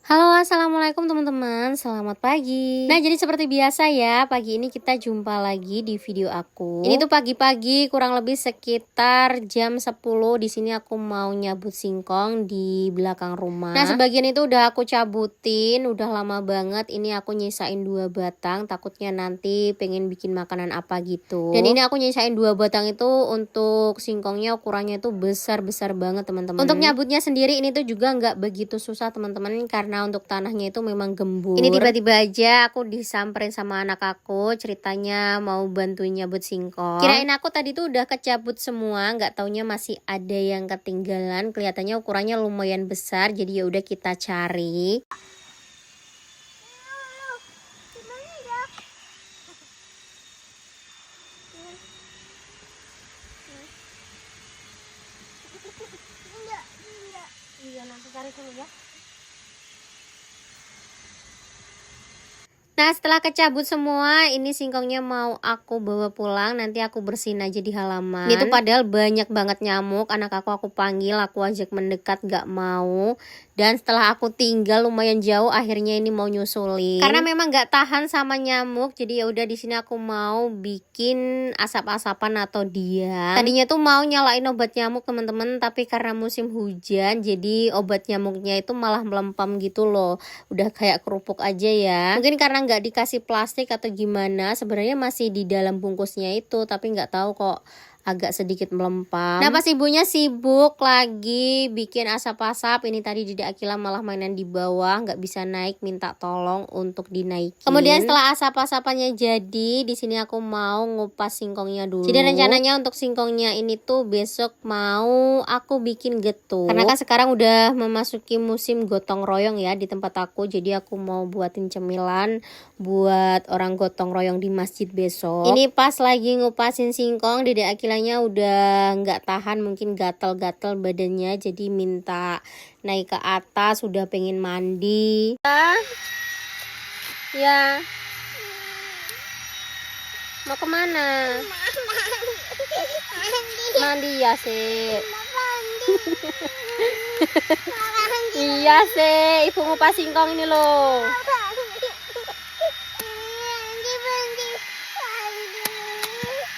Halo, assalamualaikum teman-teman. Selamat pagi. Nah, jadi seperti biasa ya, pagi ini kita jumpa lagi di video aku. Ini tuh pagi-pagi, kurang lebih sekitar jam 10. Di sini aku mau nyabut singkong di belakang rumah. Nah, sebagian itu udah aku cabutin, udah lama banget. Ini aku nyisain 2 batang, takutnya nanti pengen bikin makanan apa gitu. Dan ini aku nyisain 2 batang itu untuk singkongnya, ukurannya itu besar-besar banget teman-teman. Untuk nyabutnya sendiri ini tuh juga nggak begitu susah teman-teman, karena untuk tanahnya itu memang gembur. Ini tiba-tiba aja aku disamperin sama anak aku, ceritanya mau bantuin nyabut singkong. Kirain aku tadi tuh udah kecabut semua, nggak taunya masih ada yang ketinggalan. Kelihatannya ukurannya lumayan besar, jadi ya udah kita cari. Iya, nanti cari dulu ya. Nah, setelah kecabut semua, ini singkongnya mau aku bawa pulang. Nanti aku bersihin aja di halaman. Ini tuh padahal banyak banget nyamuk. Anak aku panggil, aku ajak mendekat, gak mau. Dan setelah aku tinggal lumayan jauh, akhirnya ini mau nyusulin. Karena memang gak tahan sama nyamuk, jadi ya udah di sini aku mau bikin asap-asapan atau diam. Tadinya tuh mau nyalain obat nyamuk teman-teman, tapi karena musim hujan, jadi obat nyamuknya itu malah melempam gitu loh. Udah kayak kerupuk aja ya. Mungkin karena nggak dikasih plastik atau gimana, sebenarnya masih di dalam bungkusnya itu, tapi nggak tahu kok agak sedikit melempam. Nah, pas ibunya sibuk lagi bikin asap-asap, ini tadi Dede Akila malah mainan di bawah, nggak bisa naik, minta tolong untuk dinaikin. Kemudian setelah asap-asapannya jadi, di sini aku mau ngupas singkongnya dulu. Jadi rencananya untuk singkongnya ini tuh besok mau aku bikin getuk. Karena kan sekarang udah memasuki musim gotong royong ya di tempat aku, jadi aku mau buatin cemilan buat orang gotong royong di masjid besok. Ini pas lagi ngupasin singkong, Dede Akilanya udah nggak tahan, mungkin gatel-gatel badannya, jadi minta naik ke atas, udah pengen mandi. Ya, mau kemana? Mandi ya sih. Iya sih, ibu ngupas singkong ini loh.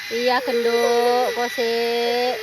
Iya genduk kosek.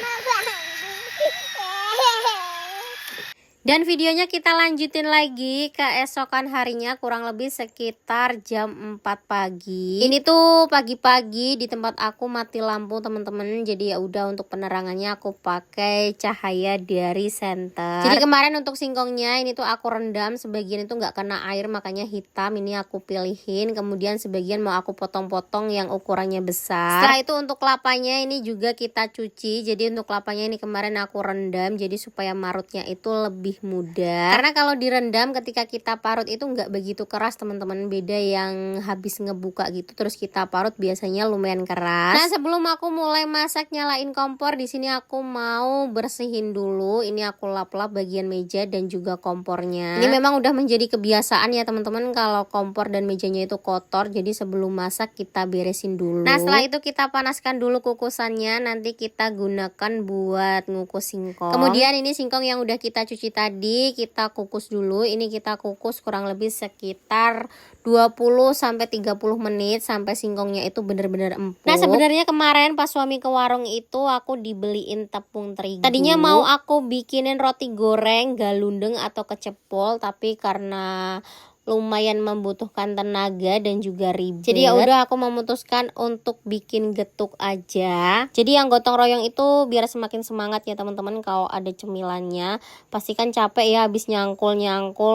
Dan videonya kita lanjutin lagi keesokan harinya, kurang lebih sekitar jam 4 pagi. Ini tuh pagi-pagi di tempat aku mati lampu teman-teman. Jadi ya udah untuk penerangannya aku pakai cahaya dari senter. Jadi kemarin untuk singkongnya ini tuh aku rendam, sebagian itu nggak kena air makanya hitam. Ini aku pilihin, kemudian sebagian mau aku potong-potong yang ukurannya besar. Setelah itu untuk kelapanya ini juga kita cuci. Jadi untuk kelapanya ini kemarin aku rendam, jadi supaya marutnya itu lebih mudah. Karena kalau direndam ketika kita parut itu nggak begitu keras teman-teman, beda yang habis ngebuka gitu terus kita parut biasanya lumayan keras. Nah, sebelum aku mulai masak nyalain kompor, di sini aku mau bersihin dulu. Ini aku lap-lap bagian meja dan juga kompornya. Ini memang udah menjadi kebiasaan ya teman-teman, kalau kompor dan mejanya itu kotor, jadi sebelum masak kita beresin dulu. Nah, setelah itu kita panaskan dulu kukusannya, nanti kita gunakan buat ngukus singkong. Kemudian ini singkong yang udah kita cuci tadi kita kukus dulu. Ini kita kukus kurang lebih sekitar 20-30 menit sampai singkongnya itu bener-bener empuk. Nah, sebenarnya kemarin pas suami ke warung itu aku dibeliin tepung terigu. Tadinya mau aku bikinin roti goreng, galundeng atau kecepol, tapi karena lumayan membutuhkan tenaga dan juga ribet, jadi ya udah aku memutuskan untuk bikin getuk aja. Jadi yang gotong royong itu biar semakin semangat ya teman-teman, kalau ada cemilannya. Pastikan capek ya habis nyangkul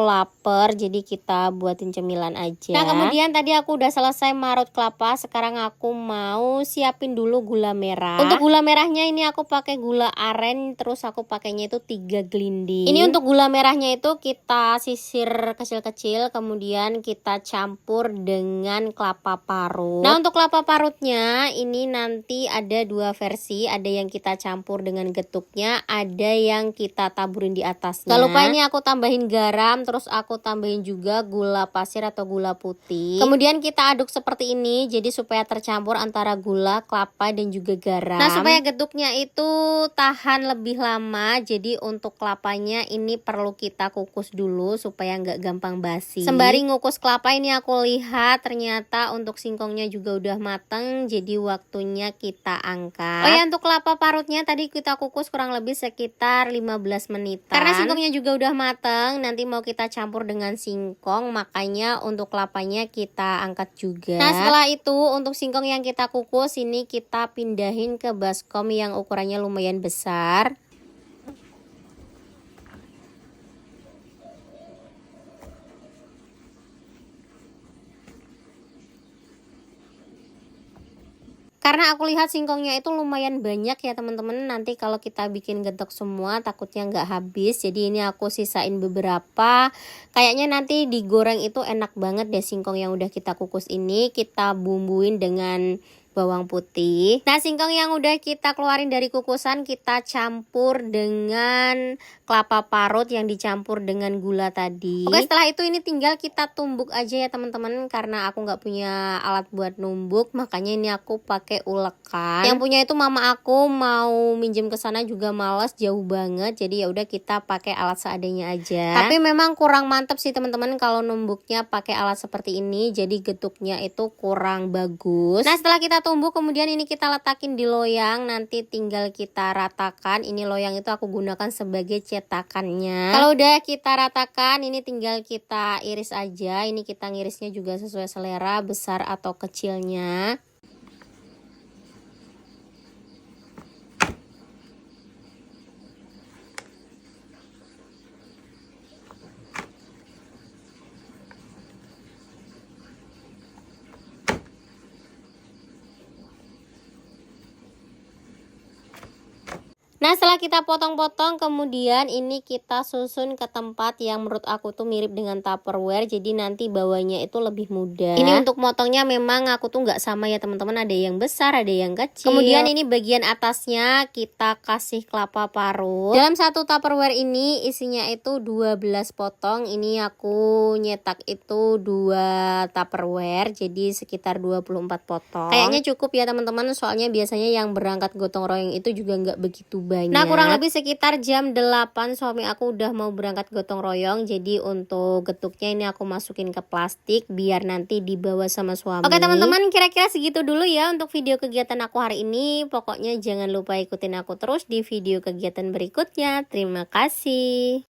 lapar, jadi kita buatin cemilan aja. Nah, kemudian tadi aku udah selesai marut kelapa, sekarang aku mau siapin dulu gula merah. Untuk gula merahnya ini aku pakai gula aren, terus aku pakainya itu 3 gelinding. Ini untuk gula merahnya itu kita sisir kecil-kecil, kemudian kita campur dengan kelapa parut. Nah, untuk kelapa parutnya ini nanti ada dua versi, ada yang kita campur dengan getuknya, ada yang kita taburin di atasnya. Gak lupa ini aku tambahin garam, terus aku tambahin juga gula pasir atau gula putih. Kemudian kita aduk seperti ini, jadi supaya tercampur antara gula, kelapa, dan juga garam. Nah, supaya getuknya itu tahan lebih lama, jadi untuk kelapanya ini perlu kita kukus dulu supaya nggak gampang basi. Sembari ngukus kelapa ini aku lihat ternyata untuk singkongnya juga udah mateng, jadi waktunya kita angkat. Oh ya, untuk kelapa parutnya tadi kita kukus kurang lebih sekitar 15 menitan. Karena singkongnya juga udah mateng, nanti mau kita campur dengan singkong, makanya untuk kelapanya kita angkat juga. Nah, setelah itu untuk singkong yang kita kukus ini kita pindahin ke baskom yang ukurannya lumayan besar. Karena aku lihat singkongnya itu lumayan banyak ya teman-teman. Nanti kalau kita bikin getuk semua takutnya nggak habis. Jadi ini aku sisain beberapa. Kayaknya nanti digoreng itu enak banget deh singkong yang udah kita kukus ini. Kita bumbuin dengan bawang putih. Nah, singkong yang udah kita keluarin dari kukusan kita campur dengan kelapa parut yang dicampur dengan gula tadi. Oke, setelah itu ini tinggal kita tumbuk aja ya teman-teman, karena aku nggak punya alat buat numbuk, makanya ini aku pakai ulekan. Yang punya itu mama aku, mau minjem ke sana juga males, jauh banget, jadi ya udah kita pakai alat seadanya aja. Tapi memang kurang mantep sih teman-teman kalau numbuknya pakai alat seperti ini, jadi getuknya itu kurang bagus. Nah, setelah kita tumbuk kemudian ini kita letakin di loyang, nanti tinggal kita ratakan. Ini loyang itu aku gunakan sebagai cetakannya. Kalau udah kita ratakan ini tinggal kita iris aja. Ini kita ngirisnya juga sesuai selera, besar atau kecilnya. Nah, setelah kita potong-potong kemudian ini kita susun ke tempat yang menurut aku tuh mirip dengan Tupperware, jadi nanti bawahnya itu lebih mudah. Ini untuk motongnya memang aku tuh nggak sama ya teman-teman, ada yang besar ada yang kecil. Kemudian ini bagian atasnya kita kasih kelapa parut. Dalam satu Tupperware ini isinya itu 12 potong. Ini aku nyetak itu 2 Tupperware, jadi sekitar 24 potong. Kayaknya cukup ya teman-teman, soalnya biasanya yang berangkat gotong royong itu juga nggak begitu banyak. Nah, kurang lebih sekitar jam 8 suami aku udah mau berangkat gotong royong. Jadi untuk getuknya ini aku masukin ke plastik biar nanti dibawa sama suami. Oke teman-teman, kira-kira segitu dulu ya untuk video kegiatan aku hari ini. Pokoknya jangan lupa ikutin aku terus di video kegiatan berikutnya. Terima kasih.